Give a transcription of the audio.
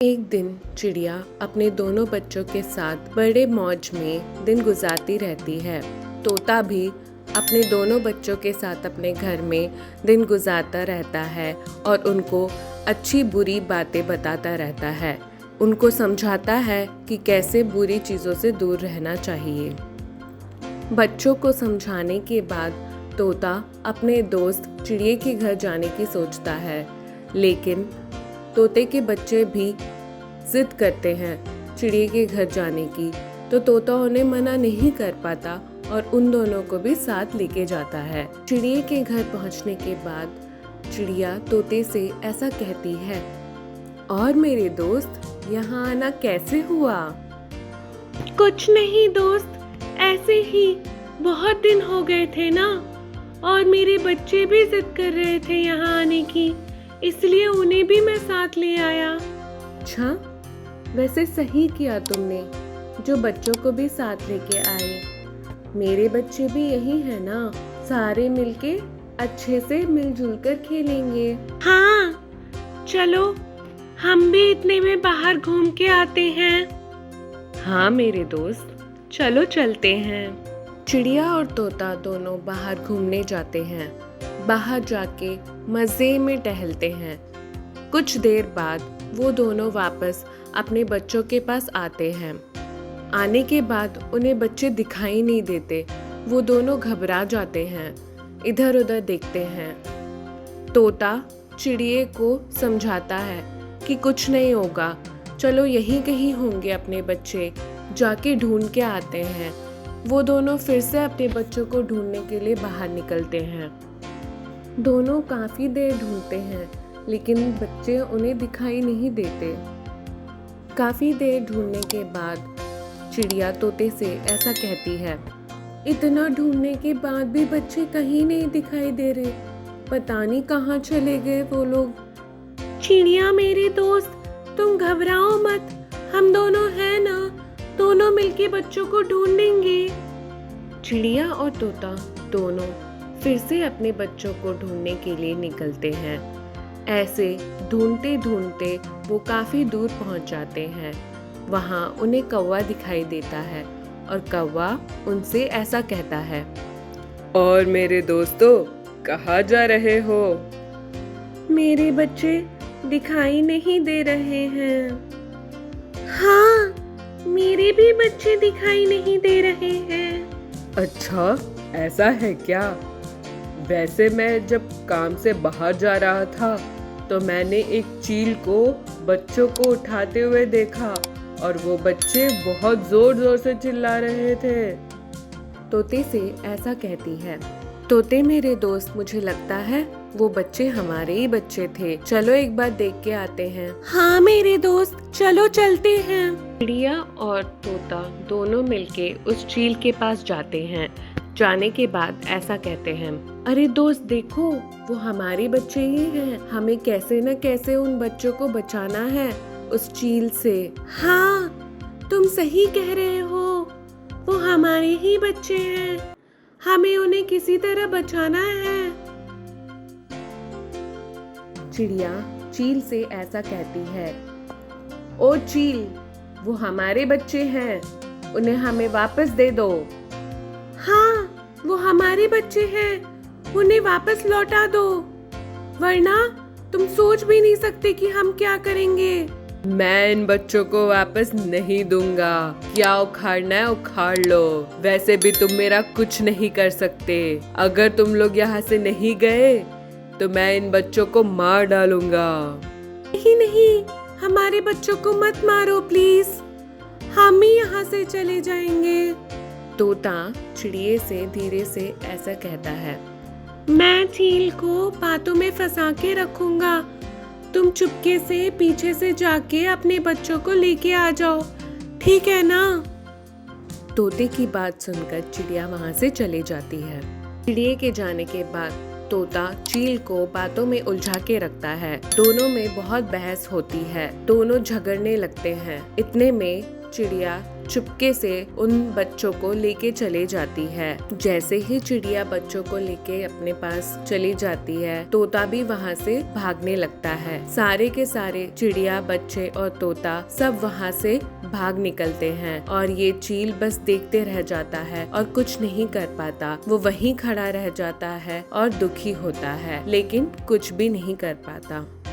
एक दिन चिड़िया अपने दोनों बच्चों के साथ बड़े मौज में दिन गुजारती रहती है। तोता भी अपने दोनों बच्चों के साथ अपने घर में दिन गुजारता रहता है और उनको अच्छी बुरी बातें बताता रहता है। उनको समझाता है कि कैसे बुरी चीज़ों से दूर रहना चाहिए। बच्चों को समझाने के बाद तोता अपने दोस्त चिड़िया के घर जाने की सोचता है, लेकिन तोते के बच्चे भी जिद करते हैं चिड़िया के घर जाने की, तो तोता उन्हें मना नहीं कर पाता और उन दोनों को भी साथ लेके जाता है। चिड़िया के घर पहुंचने के बाद चिड़िया तोते से ऐसा कहती है, और मेरे दोस्त, यहाँ आना कैसे हुआ? कुछ नहीं दोस्त, ऐसे ही बहुत दिन हो गए थे ना, और मेरे बच्चे भी जिद कर रहे थे यहाँ आने की, इसलिए उन्हें भी मैं साथ ले आया। अच्छा, वैसे सही किया तुमने जो बच्चों को भी साथ लेके आए। मेरे बच्चे भी यही है ना, सारे मिलके अच्छे से मिलजुल कर खेलेंगे। हाँ, चलो हम भी इतने में बाहर घूम के आते हैं। हाँ मेरे दोस्त, चलो चलते हैं। चिड़िया और तोता दोनों बाहर घूमने जाते हैं। बाहर जाके मज़े में टहलते हैं। कुछ देर बाद वो दोनों वापस अपने बच्चों के पास आते हैं। आने के बाद उन्हें बच्चे दिखाई नहीं देते। वो दोनों घबरा जाते हैं, इधर उधर देखते हैं। तोता चिड़िया को समझाता है कि कुछ नहीं होगा, चलो यहीं कहीं होंगे अपने बच्चे, जाके ढूंढ के आते हैं। वो दोनों फिर से अपने बच्चों को ढूंढने के लिए बाहर निकलते हैं। दोनों काफ़ी देर ढूंढते हैं, लेकिन बच्चे उन्हें दिखाई नहीं देते। काफ़ी देर ढूंढने के बाद चिड़िया तोते से ऐसा कहती है, इतना ढूंढने के बाद भी बच्चे कहीं नहीं दिखाई दे रहे, पता नहीं कहाँ चले गए वो लोग। चिड़िया मेरे दोस्त, तुम घबराओ मत, हम दोनों हैं ना, दोनों मिलके बच्चों को ढूंढेंगे। चिड़िया और तोता दोनों फिर से अपने बच्चों को ढूंढने के लिए निकलते हैं। ऐसे ढूंढते ढूंढते वो काफ़ी दूर पहुंच जाते हैं। वहाँ उन्हें कौवा दिखाई देता है और कौवा उनसे ऐसा कहता है, और मेरे दोस्तों, कहाँ जा रहे हो? मेरे बच्चे दिखाई नहीं दे रहे हैं। हाँ, मेरे भी बच्चे दिखाई नहीं दे रहे हैं। अच्छा, ऐसा है क्या? वैसे मैं जब काम से बाहर जा रहा था तो मैंने एक चील को बच्चों को उठाते हुए देखा और वो बच्चे बहुत जोर जोर से चिल्ला रहे थे। तोते से ऐसा कहती है, तोते मेरे दोस्त, मुझे लगता है वो बच्चे हमारे ही बच्चे थे, चलो एक बार देख के आते हैं। हाँ मेरे दोस्त, चलो चलते हैं। चिड़िया और तोता दोनों मिलके उस चील के पास जाते हैं। जाने के बाद ऐसा कहते हैं, अरे दोस्त देखो, वो हमारे बच्चे ही हैं, हमें कैसे न कैसे उन बच्चों को बचाना है उस चील से। हाँ, तुम सही कह रहे हो, वो हमारे ही बच्चे हैं, हमें उन्हें किसी तरह बचाना है। चिड़िया चील से ऐसा कहती है, ओ चील, वो हमारे बच्चे हैं, उन्हें हमें वापस दे दो। हाँ, वो हमारे बच्चे हैं, उन्हें वापस लौटा दो, वरना तुम सोच भी नहीं सकते कि हम क्या करेंगे। मैं इन बच्चों को वापस नहीं दूंगा, क्या उखाड़ना है उखाड़ लो, वैसे भी तुम मेरा कुछ नहीं कर सकते। अगर तुम लोग यहाँ से नहीं गए तो मैं इन बच्चों को मार डालूंगा। नहीं नहीं, हमारे बच्चों को मत मारो प्लीज, हम ही यहाँ से चले जाएंगे। तोता चिड़िया से धीरे से ऐसा कहता है, मैं चील को बातों में फंसा के रखूंगा, तुम चुपके से पीछे से जाके अपने बच्चों को लेके आ जाओ, ठीक है ना? तोते की बात सुनकर चिड़िया वहाँ से चली जाती है। चिड़िया के जाने के बाद तोता चील को बातों में उलझा के रखता है। दोनों में बहुत बहस होती है, दोनों झगड़ने लगते हैं। इतने में चिड़िया चुपके से उन बच्चों को लेके चले जाती है। जैसे ही चिड़िया बच्चों को लेके अपने पास चली जाती है, तोता भी वहाँ से भागने लगता है। सारे के सारे चिड़िया, बच्चे और तोता सब वहाँ से भाग निकलते हैं और ये चील बस देखते रह जाता है और कुछ नहीं कर पाता। वो वहीं खड़ा रह जाता है और दुखी होता है, लेकिन कुछ भी नहीं कर पाता।